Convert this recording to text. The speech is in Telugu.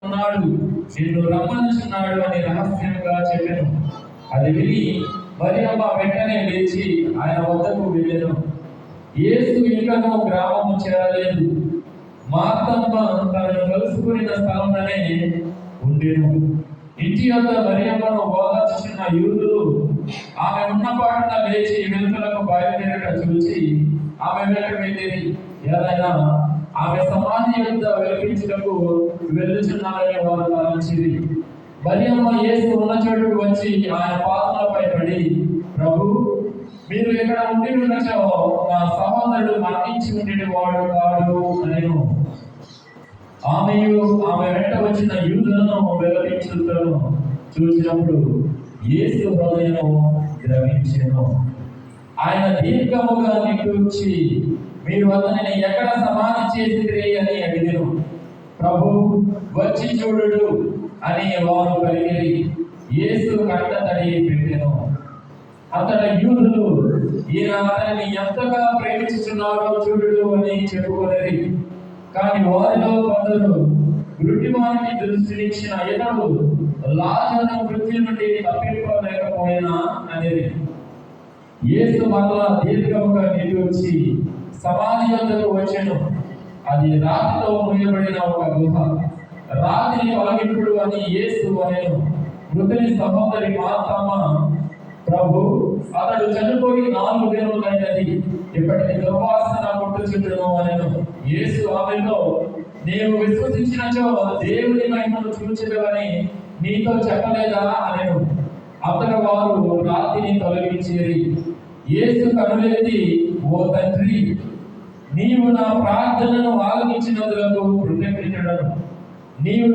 ఉన్నాడు, నిన్ను రమ్మనుచున్నాడు అని రహస్యంగా చెప్పెను. అది విని మరియమ్మ వెంటనే లేచి ఆయన వద్దకు వెళ్ళెను. యేసు ఇంకనూ గ్రామము చేరలేదు. మార్తమ్మ తనను కలుసుకున్న స్థలంలోనే ఉండెను. ఇంటి వద్ద మరియమ్మను ఓదార్చుచున్న యూదులు ఆమె ఉన్న పాటున లేచి వెలుపలకు బయలుదేరట చూచి ఆమె వెంట వెళ్ళిరి. ఏదైనా ఆమె సమాధి యొద్ద వెలిపించుటకు వెళ్ళుచున్నారని వారు తలంచిరి. మరియమ్మ యేసు ఉన్న చోటుకు వచ్చి ఆయన పాదములపై పడి, ప్రభు, మీరు ఇక్కడ ఉండి ఉండచో నా సహోదరుడు మరణించి ఉండి వాడు కాడు అనెను. ఆమెయు ఆమె వెంట వచ్చిన యూదులను వెలిపించుటను చూసినప్పుడు యేసు హృదయము ద్రవించెను. ఆయన దీర్ఘముగా నిట్టూర్చి, మీరు అతనిని ఎక్కడ సమాధి చేసిరి అని అడిగాను. ప్రభు, వచ్చి చూడుడు అని వారు పలికిరి. యేసు కంట తడి పెట్టెను. అతడి యూదులు, ఈయన అతనిని ఎంతగా ప్రేమించుచున్నాడో చూడుడు అని చెప్పుకొనిరి. కానీ వారిలో కొందరు, గుడ్డివానికి దృష్టినిచ్చిన ఇతడు లాజరును మృత్యు నుండి తప్పింపలేకపోయినా అనేది. యేసు మరలా దీర్ఘముగా నిట్టూర్చి సమాధి వద్దకు వచ్చెను. అది రాతితో మూయబడిన ఒక గుహ. రాతిని తొలగింపుడు అని యేసు అనెను. మృతుని సహోదరి మార్తమ్మ, ప్రభు, అతడు చనిపోయి 4 దినములైనది, ఇప్పటికి దుర్వాసన పుట్టుచుండును అనెను. యేసు ఆమెతో, నీవు విశ్వసించినచో దేవుని మహిమను చూచెదవని నీతో చెప్పలేదా అనెను. అతడు వారు రాతిని తొలగించిరి. యేసు కనులెత్తి, ఓ తండ్రి, నీవు నా ప్రార్థనను ఆలకించినందులకు కృతజ్ఞుడను. నీవు